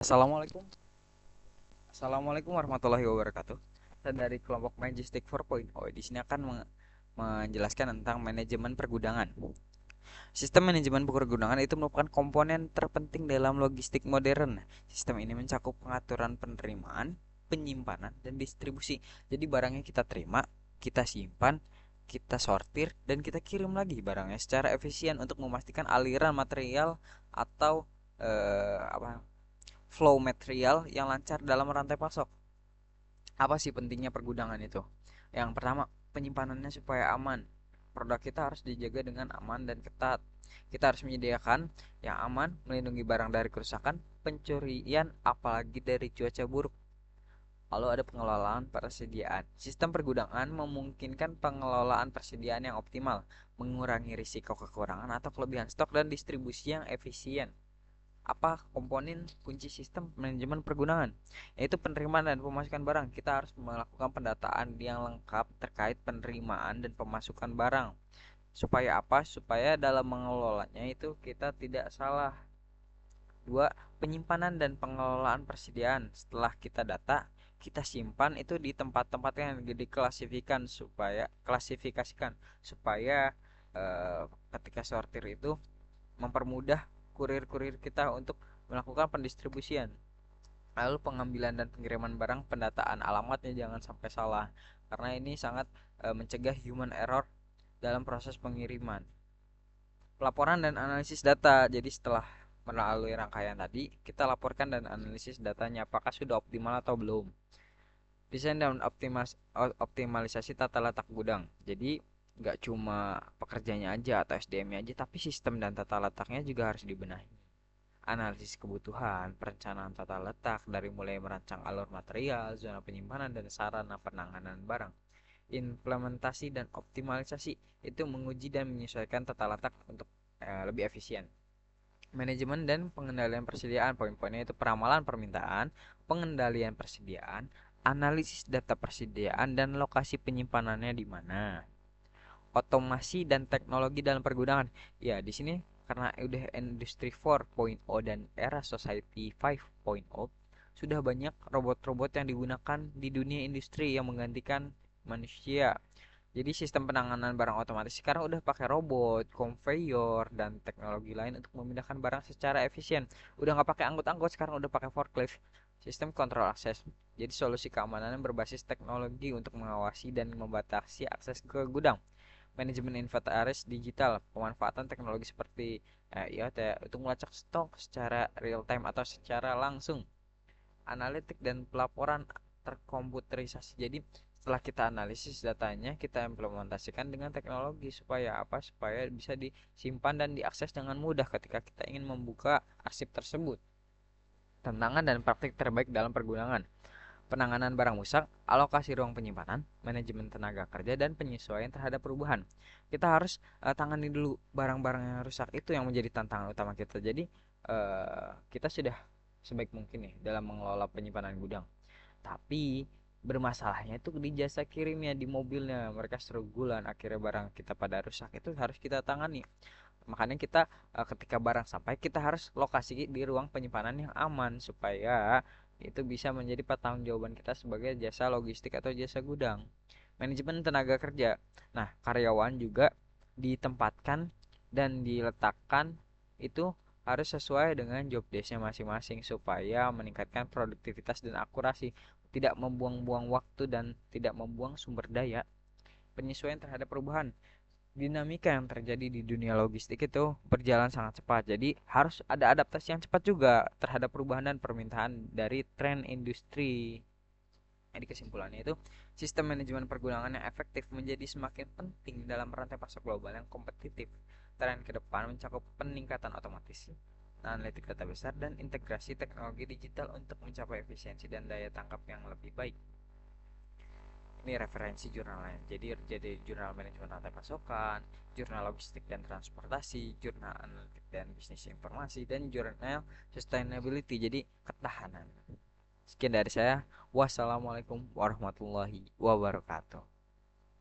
Assalamualaikum. Assalamualaikum warahmatullahi wabarakatuh. Saya dari kelompok Majestic 4.0. Di sini akan menjelaskan tentang manajemen pergudangan. Sistem manajemen pergudangan itu merupakan komponen terpenting dalam logistik modern. Sistem ini mencakup pengaturan penerimaan, penyimpanan, dan distribusi. Jadi barangnya kita terima, kita simpan, kita sortir, dan kita kirim lagi barangnya secara efisien untuk memastikan aliran material atau flow material yang lancar dalam rantai pasok. Apa sih pentingnya pergudangan itu? Yang pertama, penyimpanannya supaya aman. Produk kita harus dijaga dengan aman dan ketat. Kita harus menyediakan yang aman, melindungi barang dari kerusakan, pencurian, apalagi dari cuaca buruk. Lalu ada pengelolaan persediaan. Sistem pergudangan memungkinkan pengelolaan persediaan yang optimal, mengurangi risiko kekurangan atau kelebihan stok dan distribusi yang efisien. Apa komponen kunci sistem manajemen pergudangan, yaitu penerimaan dan pemasukan barang. Kita harus melakukan pendataan yang lengkap terkait penerimaan dan pemasukan barang. Supaya apa? Supaya dalam mengelolanya itu kita tidak salah. Dua, penyimpanan dan pengelolaan persediaan. Setelah kita data, kita simpan itu di tempat-tempat yang klasifikasikan supaya eh, ketika sortir itu mempermudah kurir-kurir kita untuk melakukan pendistribusian. Lalu pengambilan dan pengiriman barang, pendataan alamatnya jangan sampai salah karena ini sangat mencegah human error dalam proses pengiriman. Pelaporan dan analisis data. Jadi setelah melalui rangkaian tadi, kita laporkan dan analisis datanya apakah sudah optimal atau belum. Desain dan optimalisasi tata letak gudang. Jadi nggak cuma pekerjanya aja atau SDM-nya aja, tapi sistem dan tata letaknya juga harus dibenahi. Analisis kebutuhan, perencanaan tata letak dari mulai merancang alur material, zona penyimpanan, dan sarana penanganan barang. Implementasi dan optimalisasi itu menguji dan menyesuaikan tata letak untuk lebih efisien. Manajemen dan pengendalian persediaan, poin-poinnya itu peramalan permintaan, pengendalian persediaan, analisis data persediaan, dan lokasi penyimpanannya di mana. Otomasi dan teknologi dalam pergudangan. Ya, di sini karena udah industri 4.0 dan era society 5.0, sudah banyak robot-robot yang digunakan di dunia industri yang menggantikan manusia. Jadi sistem penanganan barang otomatis sekarang udah pakai robot, conveyor, dan teknologi lain untuk memindahkan barang secara efisien. Udah nggak pakai angkut-angkut, sekarang udah pakai forklift. Sistem kontrol akses. Jadi solusi keamanan yang berbasis teknologi untuk mengawasi dan membatasi akses ke gudang. Manajemen inventaris digital, pemanfaatan teknologi seperti IoT untuk melacak stok secara real time atau secara langsung. Analitik dan pelaporan terkomputerisasi. Jadi setelah kita analisis datanya, kita implementasikan dengan teknologi supaya apa? Supaya bisa disimpan dan diakses dengan mudah ketika kita ingin membuka arsip tersebut. Tantangan dan praktik terbaik dalam pergudangan. Penanganan barang rusak, alokasi ruang penyimpanan, manajemen tenaga kerja, dan penyesuaian terhadap perubahan. Kita harus tangani dulu barang-barang yang rusak, itu yang menjadi tantangan utama kita. Jadi kita sudah sebaik mungkin nih dalam mengelola penyimpanan gudang. Tapi bermasalahnya itu di jasa kirimnya, di mobilnya. Mereka strugulan, akhirnya barang kita pada rusak. Itu harus kita tangani. Makanya kita ketika barang sampai, kita harus lokasi di ruang penyimpanan yang aman supaya itu bisa menjadi pertanggungjawaban kita sebagai jasa logistik atau jasa gudang. Manajemen tenaga kerja. Nah, karyawan juga ditempatkan dan diletakkan itu harus sesuai dengan job desk-nya masing-masing supaya meningkatkan produktivitas dan akurasi, tidak membuang-buang waktu dan tidak membuang sumber daya. Penyesuaian terhadap perubahan. Dinamika yang terjadi di dunia logistik itu berjalan sangat cepat. Jadi harus ada adaptasi yang cepat juga terhadap perubahan dan permintaan dari tren industri. Jadi kesimpulannya itu, sistem manajemen pergudangan yang efektif menjadi semakin penting dalam rantai pasok global yang kompetitif. Tren ke depan mencakup peningkatan otomatis, analitik data besar, dan integrasi teknologi digital untuk mencapai efisiensi dan daya tangkap yang lebih baik. Ini referensi jurnal lain. Jadi jurnal manajemen rantai pasokan, jurnal logistik dan transportasi, jurnal analitik dan bisnis informasi, dan jurnal sustainability. Jadi ketahanan. Sekian dari saya. Wassalamualaikum warahmatullahi wabarakatuh.